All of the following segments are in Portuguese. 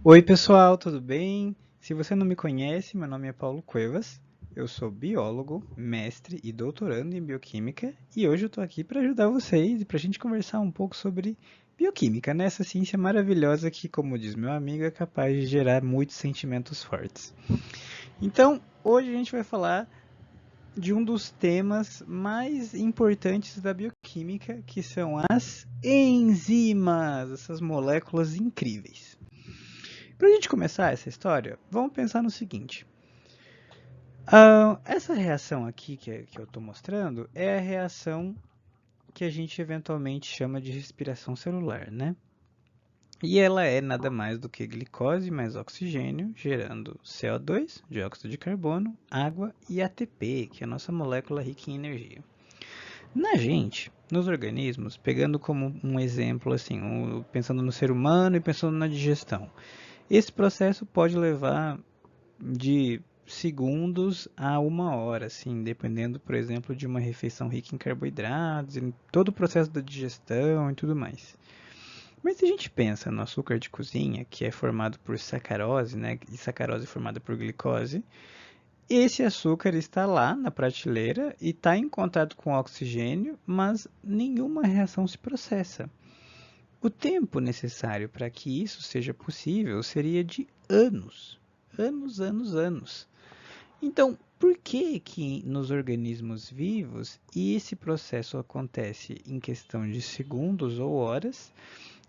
Oi, pessoal, tudo bem? Se você não me conhece, meu nome é Paulo Cuevas. Eu sou biólogo, mestre e doutorando em bioquímica e hoje eu estou aqui para ajudar vocês e para a gente conversar um pouco sobre bioquímica, né? Essa ciência maravilhosa que, como diz meu amigo, é capaz de gerar muitos sentimentos fortes. Então, hoje a gente vai falar de um dos temas mais importantes da bioquímica, que são as enzimas, essas moléculas incríveis. Para a gente começar essa história, vamos pensar no seguinte. Essa reação aqui que eu estou mostrando é a reação que a gente eventualmente chama de respiração celular, né? E ela é nada mais do que glicose mais oxigênio, gerando CO2, dióxido de carbono, água e ATP, que é a nossa molécula rica em energia. Na gente, nos organismos, pegando como um exemplo assim, pensando no ser humano e pensando na digestão, esse processo pode levar de segundos a 1 hora, assim, dependendo, por exemplo, de uma refeição rica em carboidratos, em todo o processo da digestão e tudo mais. Mas se a gente pensa no açúcar de cozinha, que é formado por sacarose, né, e sacarose é formada por glicose, esse açúcar está lá na prateleira e está em contato com o oxigênio, mas nenhuma reação se processa. O tempo necessário para que isso seja possível seria de anos. Anos, anos, anos. Então, por que que nos organismos vivos esse processo acontece em questão de segundos ou horas,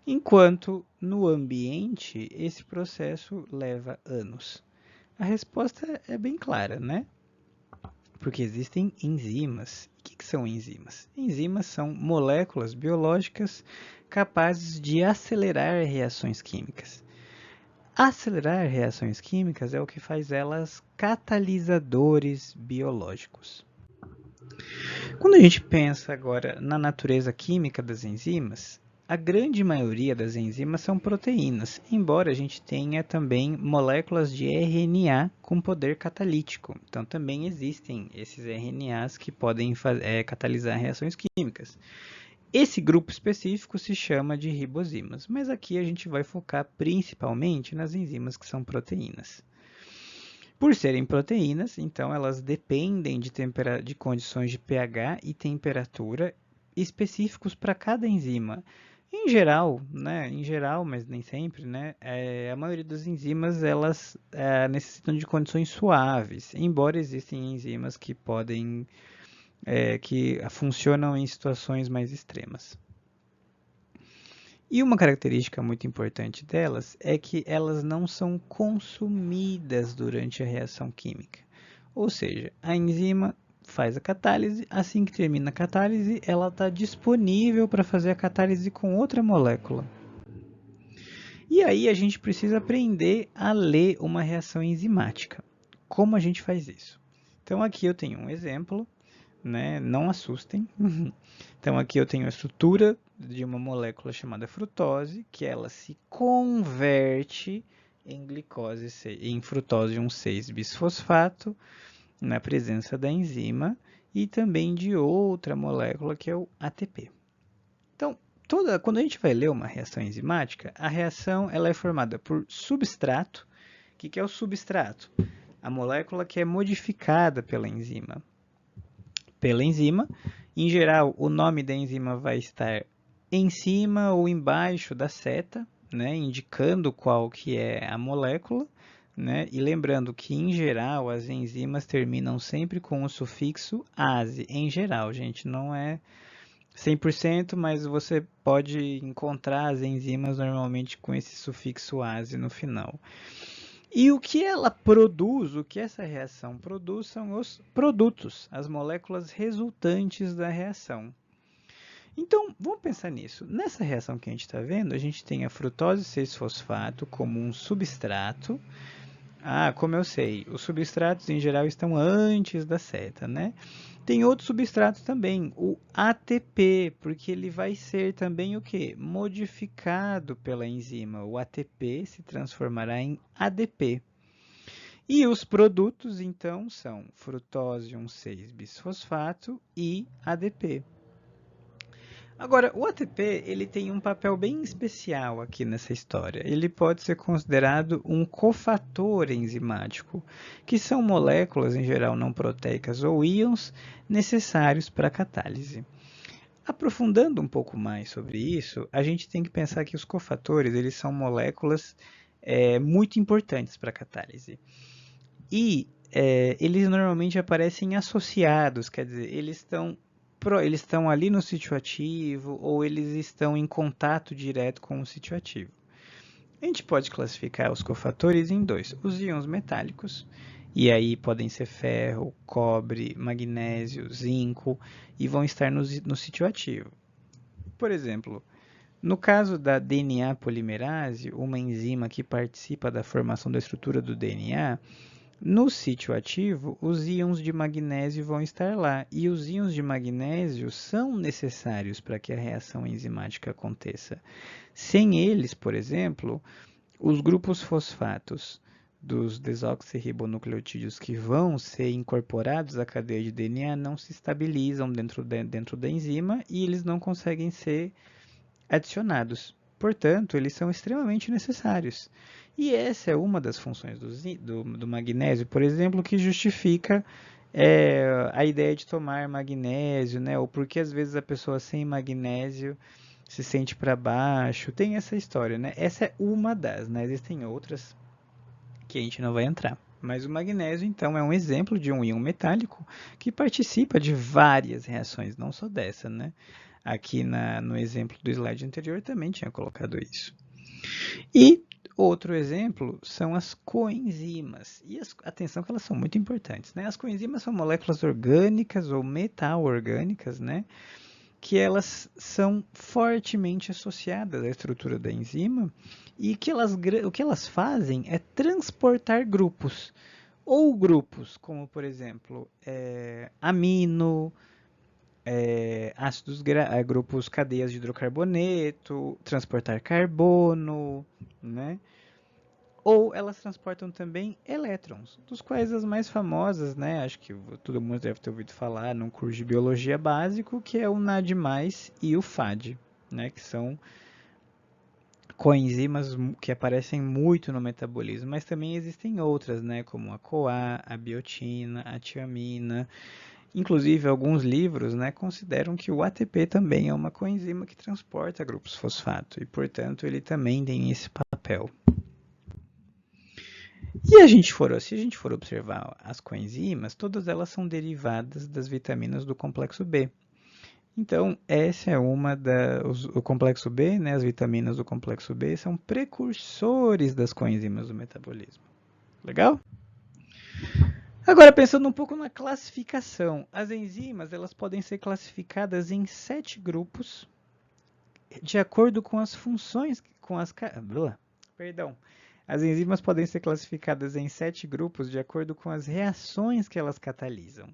enquanto no ambiente esse processo leva anos? A resposta é bem clara, né? Porque existem enzimas. O que que são enzimas? Enzimas são moléculas biológicas capazes de acelerar reações químicas. Acelerar reações químicas é o que faz elas catalisadores biológicos. Quando a gente pensa agora na natureza química das enzimas, a grande maioria das enzimas são proteínas, embora a gente tenha também moléculas de RNA com poder catalítico. Então também existem esses RNAs que podem catalisar reações químicas. Esse grupo específico se chama de ribozimas, mas aqui a gente vai focar principalmente nas enzimas que são proteínas. Por serem proteínas, então elas dependem de condições de pH e temperatura específicos para cada enzima. Em geral, né, em geral, mas nem sempre, né, a maioria das enzimas elas necessitam de condições suaves, embora existem enzimas que podem, que funcionam em situações mais extremas. E uma característica muito importante delas é que elas não são consumidas durante a reação química. Ou seja, a enzima faz a catálise, assim que termina a catálise, ela está disponível para fazer a catálise com outra molécula. E aí a gente precisa aprender a ler uma reação enzimática. Como a gente faz isso? Então aqui eu tenho um exemplo, né? Não assustem. Então aqui eu tenho a estrutura de uma molécula chamada frutose, que ela se converte em glicose, em frutose 1,6-bisfosfato, na presença da enzima, e também de outra molécula que é o ATP. Então, quando a gente vai ler uma reação enzimática, a reação ela é formada por substrato. O que é o substrato? A molécula que é modificada pela enzima. Em geral, o nome da enzima vai estar em cima ou embaixo da seta, né, indicando qual que é a molécula, né, e lembrando que, em geral, as enzimas terminam sempre com o sufixo ase. Em geral, gente, não é 100%, mas você pode encontrar as enzimas normalmente com esse sufixo ase no final. E o que ela produz, o que essa reação produz são os produtos, as moléculas resultantes da reação. Então, vamos pensar nisso. Nessa reação que a gente está vendo, a gente tem a frutose 6-fosfato como um substrato. Ah, como eu sei, os substratos em geral estão antes da seta, né? Tem outro substrato também, o ATP, porque ele vai ser também o que? Modificado pela enzima. O ATP se transformará em ADP. E os produtos, então, são frutose 1,6-bisfosfato e ADP. Agora, o ATP ele tem um papel bem especial aqui nessa história. Ele pode ser considerado um cofator enzimático, que são moléculas, em geral não proteicas ou íons, necessários para a catálise. Aprofundando um pouco mais sobre isso, a gente tem que pensar que os cofatores eles são moléculas muito importantes para a catálise. E eles normalmente aparecem associados, quer dizer, eles estão ali no sítio ativo ou eles estão em contato direto com o sítio ativo. A gente pode classificar os cofatores em dois: os íons metálicos, e aí podem ser ferro, cobre, magnésio, zinco, e vão estar no sítio ativo. Por exemplo, no caso da DNA polimerase, uma enzima que participa da formação da estrutura do DNA, no sítio ativo, os íons de magnésio vão estar lá, e os íons de magnésio são necessários para que a reação enzimática aconteça. Sem eles, por exemplo, os grupos fosfatos dos desoxirribonucleotídeos que vão ser incorporados à cadeia de DNA não se estabilizam dentro da enzima e eles não conseguem ser adicionados. Portanto, eles são extremamente necessários. E essa é uma das funções do magnésio, por exemplo, que justifica a ideia de tomar magnésio, né? Ou porque às vezes a pessoa sem magnésio se sente para baixo. Tem essa história, né? Essa é uma das, né? Existem outras que a gente não vai entrar. Mas o magnésio, então, é um exemplo de um íon metálico que participa de várias reações, não só dessa, né? Aqui no exemplo do slide anterior também tinha colocado isso. E outro exemplo são as coenzimas. E atenção que elas são muito importantes, né? As coenzimas são moléculas orgânicas ou metal-orgânicas, né? Que elas são fortemente associadas à estrutura da enzima e o que elas fazem é transportar grupos, ou grupos como, por exemplo, amino, grupos cadeias de hidrocarboneto, transportar carbono, né? Ou elas transportam também elétrons, dos quais as mais famosas, né? Acho que todo mundo deve ter ouvido falar num curso de biologia básico, que é o NAD+, e o FAD, né? Que são coenzimas que aparecem muito no metabolismo, mas também existem outras, né? Como a CoA, a biotina, a tiamina. Inclusive, alguns livros, né, consideram que o ATP também é uma coenzima que transporta grupos fosfato e, portanto, ele também tem esse papel. E se a gente for observar as coenzimas, todas elas são derivadas das vitaminas do complexo B. Então, essa é o complexo B, né, as vitaminas do complexo B são precursores das coenzimas do metabolismo. Legal? Agora, pensando um pouco na classificação, as enzimas elas podem ser classificadas em 7 grupos de acordo com as funções, perdão. As enzimas podem ser classificadas em 7 grupos de acordo com as reações que elas catalisam.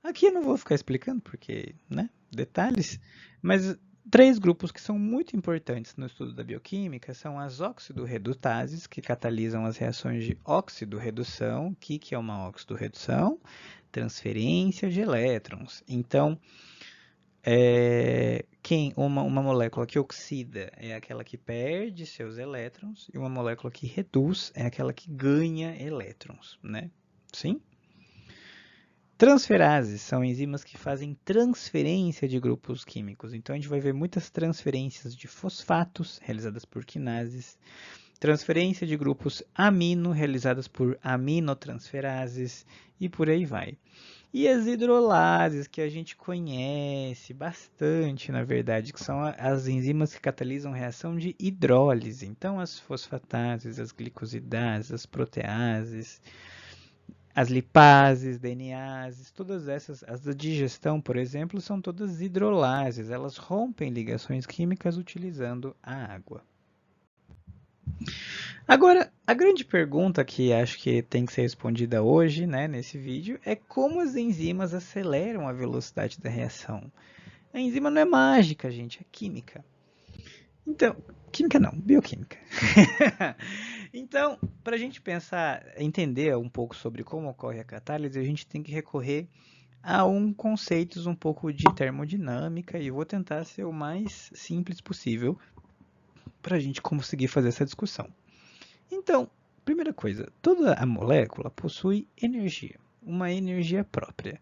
Aqui eu não vou ficar explicando porque, né, detalhes, mas 3 grupos que são muito importantes no estudo da bioquímica são as oxidorredutases, que catalisam as reações de oxidorredução. O que é uma oxidorredução? Transferência de elétrons. Então, uma molécula que oxida é aquela que perde seus elétrons, e uma molécula que reduz é aquela que ganha elétrons, né? Sim? Transferases são enzimas que fazem transferência de grupos químicos. Então, a gente vai ver muitas transferências de fosfatos realizadas por quinases, transferência de grupos amino realizadas por aminotransferases e por aí vai. E as hidrolases, que a gente conhece bastante, na verdade, que são as enzimas que catalisam reação de hidrólise. Então, as fosfatases, as glicosidases, as proteases, as lipases, DNases, todas essas, as da digestão, por exemplo, são todas hidrolases. Elas rompem ligações químicas utilizando a água. Agora, a grande pergunta que acho que tem que ser respondida hoje, né, nesse vídeo, é como as enzimas aceleram a velocidade da reação. A enzima não é mágica, gente, é química. Então, química não, bioquímica. Então, para a gente pensar, entender um pouco sobre como ocorre a catálise, a gente tem que recorrer a conceitos um pouco de termodinâmica e eu vou tentar ser o mais simples possível para a gente conseguir fazer essa discussão. Então, primeira coisa, toda a molécula possui energia, uma energia própria.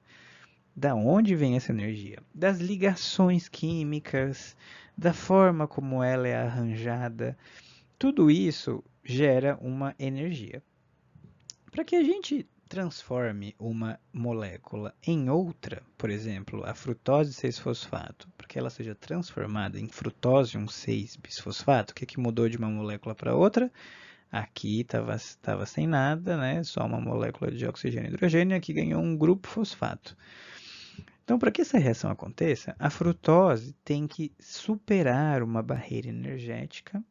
Da onde vem essa energia? Das ligações químicas, da forma como ela é arranjada. Tudo isso gera uma energia. Para que a gente transforme uma molécula em outra, por exemplo, a frutose 6-fosfato, para que ela seja transformada em frutose 1,6-bisfosfato, o que mudou de uma molécula para outra? Aqui estava sem nada, né? Só uma molécula de oxigênio e hidrogênio, aqui ganhou um grupo fosfato. Então, para que essa reação aconteça, a frutose tem que superar uma barreira energética,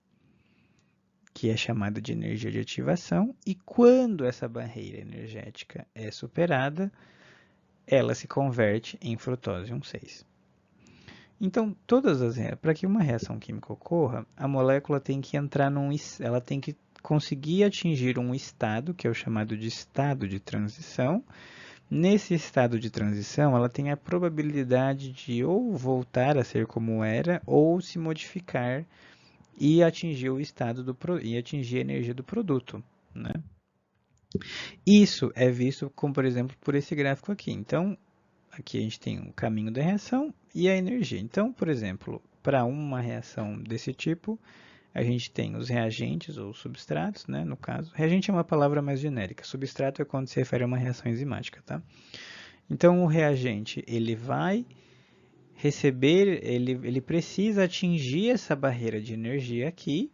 que é chamada de energia de ativação, e quando essa barreira energética é superada, ela se converte em frutose 1,6. Então, para que uma reação química ocorra, a molécula tem que ela tem que conseguir atingir um estado, que é o chamado de estado de transição. Nesse estado de transição, ela tem a probabilidade de ou voltar a ser como era, ou se modificar e atingir o estado e atingir a energia do produto, né? Isso é visto como, por exemplo, por esse gráfico aqui. Então, aqui a gente tem o caminho da reação e a energia. Então, por exemplo, para uma reação desse tipo, a gente tem os reagentes ou substratos, né, no caso. Reagente é uma palavra mais genérica. Substrato é quando se refere a uma reação enzimática, tá? Então, o reagente, ele vai receber, ele precisa atingir essa barreira de energia aqui.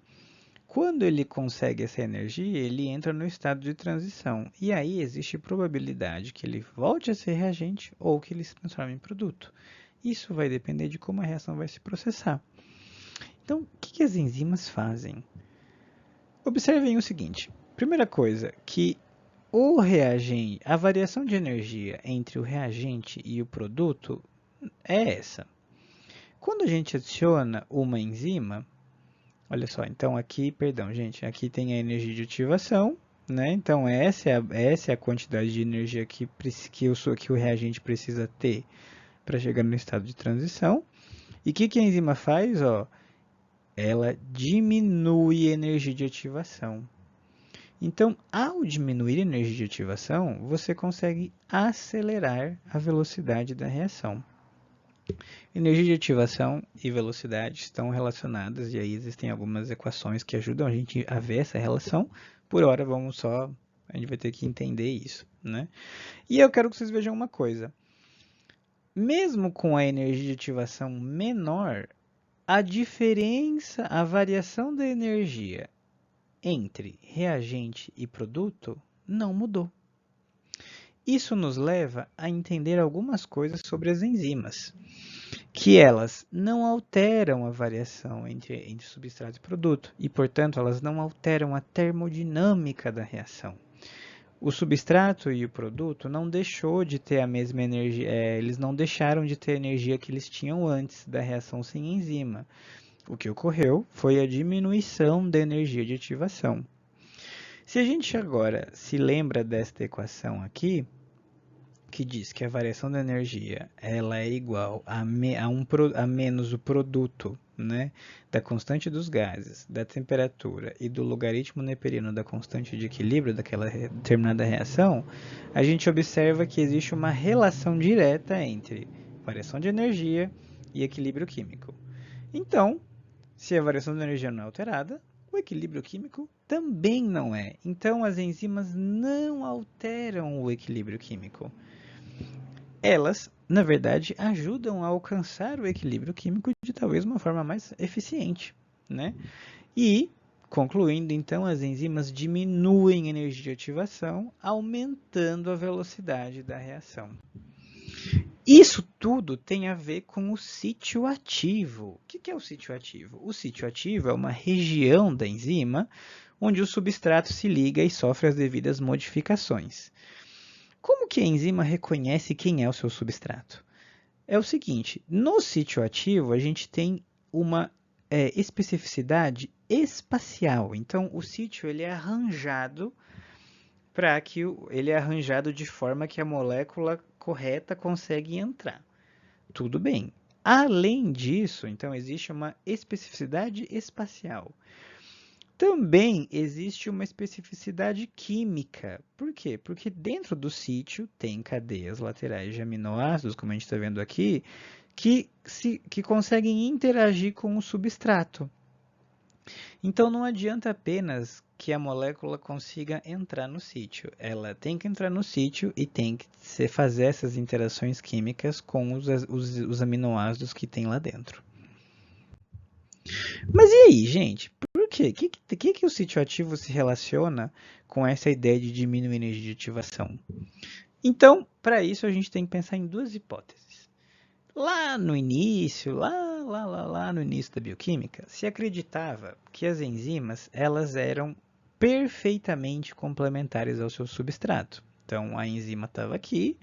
Quando ele consegue essa energia, ele entra no estado de transição. E aí existe probabilidade que ele volte a ser reagente ou que ele se transforme em produto. Isso vai depender de como a reação vai se processar. Então, o que as enzimas fazem? Observem o seguinte. Primeira coisa, que o reagente, a variação de energia entre o reagente e o produto é essa. Quando a gente adiciona uma enzima, olha só, então aqui, perdão, gente, aqui tem a energia de ativação, né? Então essa é a quantidade de energia que o reagente precisa ter para chegar no estado de transição. E o que a enzima faz? Ó, ela diminui a energia de ativação. Então, ao diminuir a energia de ativação, você consegue acelerar a velocidade da reação. Energia de ativação e velocidade estão relacionadas, e aí existem algumas equações que ajudam a gente a ver essa relação. Por hora, a gente vai ter que entender isso, né? E eu quero que vocês vejam uma coisa. Mesmo com a energia de ativação menor, a variação da energia entre reagente e produto não mudou. Isso nos leva a entender algumas coisas sobre as enzimas, que elas não alteram a variação entre substrato e produto, e, portanto, elas não alteram a termodinâmica da reação. O substrato e o produto não deixou de ter a mesma energia, eles não deixaram de ter a energia que eles tinham antes da reação sem enzima. O que ocorreu foi a diminuição da energia de ativação. Se a gente agora se lembra desta equação aqui, que diz que a variação da energia ela é igual a menos o produto, né, da constante dos gases, da temperatura e do logaritmo neperiano da constante de equilíbrio daquela determinada reação, a gente observa que existe uma relação direta entre variação de energia e equilíbrio químico. Então, se a variação da energia não é alterada, o equilíbrio químico também não é. Então, as enzimas não alteram o equilíbrio químico. Elas, na verdade, ajudam a alcançar o equilíbrio químico de talvez uma forma mais eficiente, né? E, concluindo, então, as enzimas diminuem a energia de ativação, aumentando a velocidade da reação. Isso tudo tem a ver com o sítio ativo. O que é o sítio ativo? O sítio ativo é uma região da enzima onde o substrato se liga e sofre as devidas modificações. Como que a enzima reconhece quem é o seu substrato? É o seguinte, no sítio ativo a gente tem uma especificidade espacial. Então, o sítio ele é arranjado para que ele é arranjado de forma que a molécula correta consegue entrar. Tudo bem. Além disso, então, existe uma especificidade espacial. Também existe uma especificidade química. Por quê? Porque dentro do sítio tem cadeias laterais de aminoácidos, como a gente está vendo aqui, que conseguem interagir com o substrato. Então não adianta apenas que a molécula consiga entrar no sítio. Ela tem que entrar no sítio e tem que fazer essas interações químicas com os aminoácidos que tem lá dentro. Mas e aí, gente? Por quê? Que o sítio ativo se relaciona com essa ideia de diminuir a energia de ativação? Então, para isso, a gente tem que pensar em duas hipóteses. Lá no início, lá no início da bioquímica, se acreditava que as enzimas elas eram perfeitamente complementares ao seu substrato. Então, a enzima estava aqui,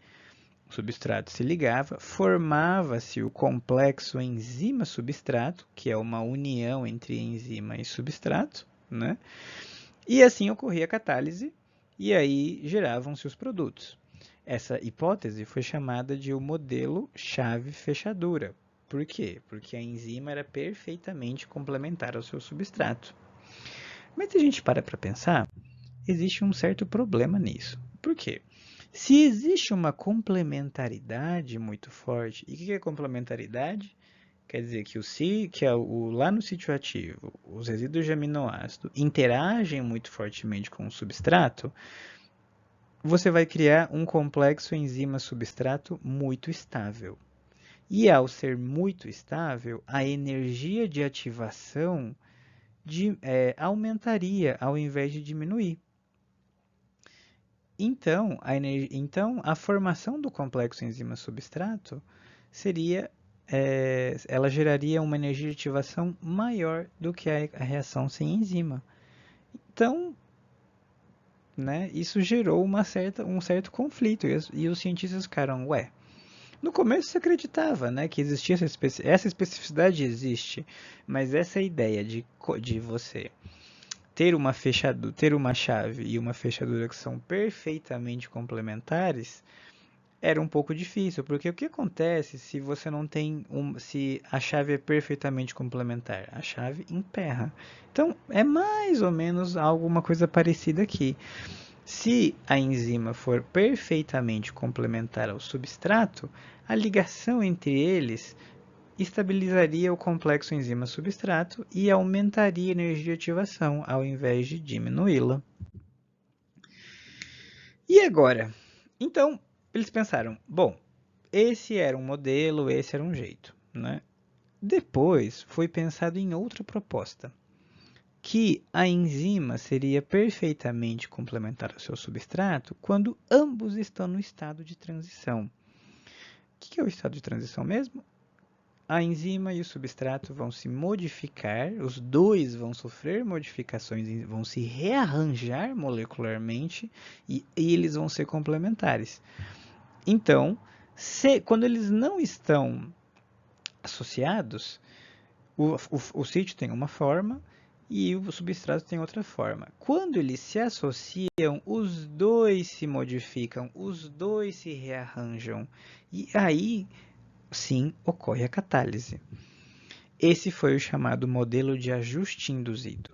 o substrato se ligava, formava-se o complexo enzima-substrato, que é uma união entre enzima e substrato, né? E assim ocorria a catálise, e aí geravam-se os produtos. Essa hipótese foi chamada de o modelo chave-fechadura. Por quê? Porque a enzima era perfeitamente complementar ao seu substrato. Mas se a gente para pensar, existe um certo problema nisso. Por quê? Se existe uma complementaridade muito forte, e o que é complementaridade? Quer dizer que, lá no sítio ativo, os resíduos de aminoácido interagem muito fortemente com o substrato, você vai criar um complexo enzima-substrato muito estável. E ao ser muito estável, a energia de ativação aumentaria ao invés de diminuir. Então, a formação do complexo enzima-substrato ela geraria uma energia de ativação maior do que a reação sem enzima. Então, né, isso gerou um certo conflito e os cientistas ficaram, ué, no começo se acreditava, né, que existia essa especificidade existe, mas essa ideia de você ter uma chave e uma fechadura que são perfeitamente complementares era um pouco difícil, porque o que acontece se você não tem se a chave é perfeitamente complementar? A chave emperra. Então, é mais ou menos alguma coisa parecida aqui. Se a enzima for perfeitamente complementar ao substrato, a ligação entre eles estabilizaria o complexo enzima-substrato e aumentaria a energia de ativação, ao invés de diminuí-la. E agora? Então, eles pensaram, bom, esse era um modelo, esse era um jeito, né? Depois foi pensado em outra proposta, que a enzima seria perfeitamente complementar ao seu substrato quando ambos estão no estado de transição. O que é o estado de transição mesmo? A enzima e o substrato vão se modificar, os dois vão sofrer modificações, vão se rearranjar molecularmente e eles vão ser complementares. Então, quando eles não estão associados, o sítio tem uma forma e o substrato tem outra forma. Quando eles se associam, os dois se modificam, os dois se rearranjam. E aí, sim, ocorre a catálise. Esse foi o chamado modelo de ajuste induzido.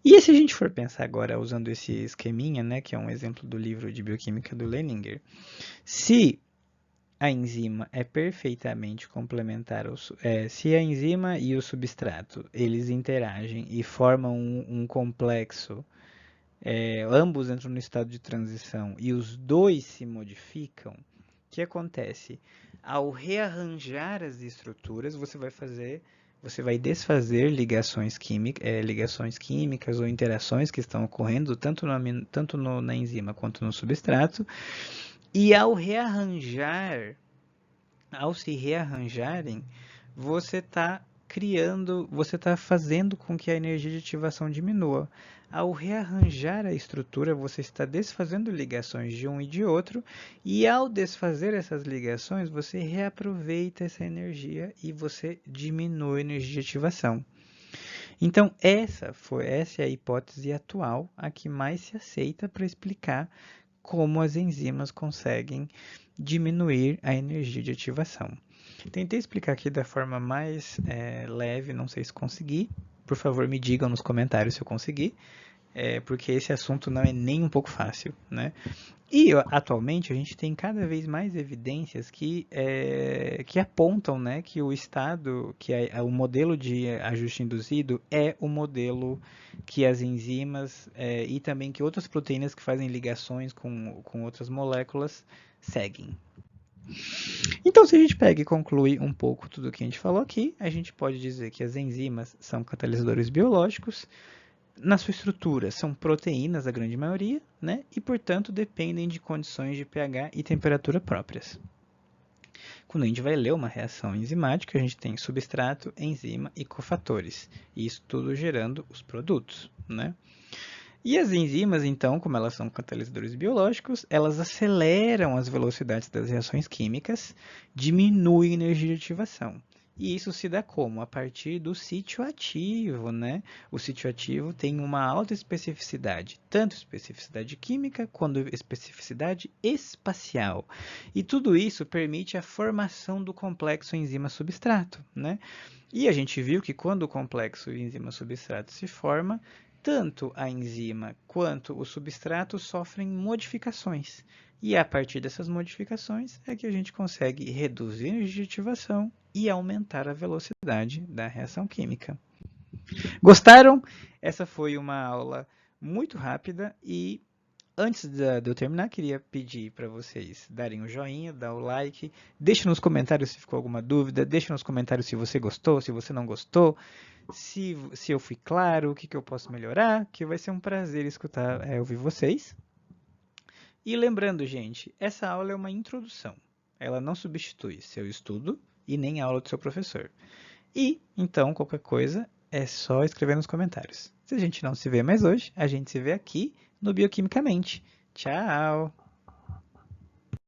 E se a gente for pensar agora usando esse esqueminha, né, que é um exemplo do livro de bioquímica do Leininger, se a enzima é perfeitamente complementar, se a enzima e o substrato eles interagem e formam um complexo, ambos entram no estado de transição e os dois se modificam, o que acontece? Ao rearranjar as estruturas, você vai desfazer ligações químicas ou interações que estão ocorrendo tanto na enzima quanto no substrato. E ao se rearranjarem, você está fazendo com que a energia de ativação diminua. Ao rearranjar a estrutura, você está desfazendo ligações de um e de outro, e ao desfazer essas ligações, você reaproveita essa energia e você diminui a energia de ativação. Então, essa é a hipótese atual, a que mais se aceita para explicar como as enzimas conseguem diminuir a energia de ativação. Tentei explicar aqui da forma mais leve, não sei se consegui. Por favor, me digam nos comentários se eu consegui, porque esse assunto não é nem um pouco fácil, né? E atualmente a gente tem cada vez mais evidências que apontam, né, que o estado, o modelo de ajuste induzido é o modelo que as enzimas e também que outras proteínas que fazem ligações com outras moléculas seguem. Então, se a gente pega e conclui um pouco tudo o que a gente falou aqui, a gente pode dizer que as enzimas são catalisadores biológicos. Na sua estrutura, são proteínas, a grande maioria, né? E, portanto, dependem de condições de pH e temperatura próprias. Quando a gente vai ler uma reação enzimática, a gente tem substrato, enzima e cofatores. E isso tudo gerando os produtos, né? E as enzimas, então, como elas são catalisadores biológicos, elas aceleram as velocidades das reações químicas, diminuem a energia de ativação. E isso se dá como? A partir do sítio ativo, né? O sítio ativo tem uma alta especificidade, tanto especificidade química quanto especificidade espacial. E tudo isso permite a formação do complexo enzima-substrato, né? E a gente viu que quando o complexo enzima-substrato se forma, tanto a enzima quanto o substrato sofrem modificações. E a partir dessas modificações é que a gente consegue reduzir a energia de ativação e aumentar a velocidade da reação química. Gostaram? Essa foi uma aula muito rápida e antes de eu terminar, queria pedir para vocês darem um joinha, dar o like, deixe nos comentários se ficou alguma dúvida, deixe nos comentários se você gostou, se você não gostou, se eu fui claro, o que eu posso melhorar, que vai ser um prazer escutar, ouvir vocês. E lembrando, gente, essa aula é uma introdução. Ela não substitui seu estudo e nem a aula do seu professor. E, então, qualquer coisa, é só escrever nos comentários. Se a gente não se vê mais hoje, a gente se vê aqui no Bioquimicamente. Tchau!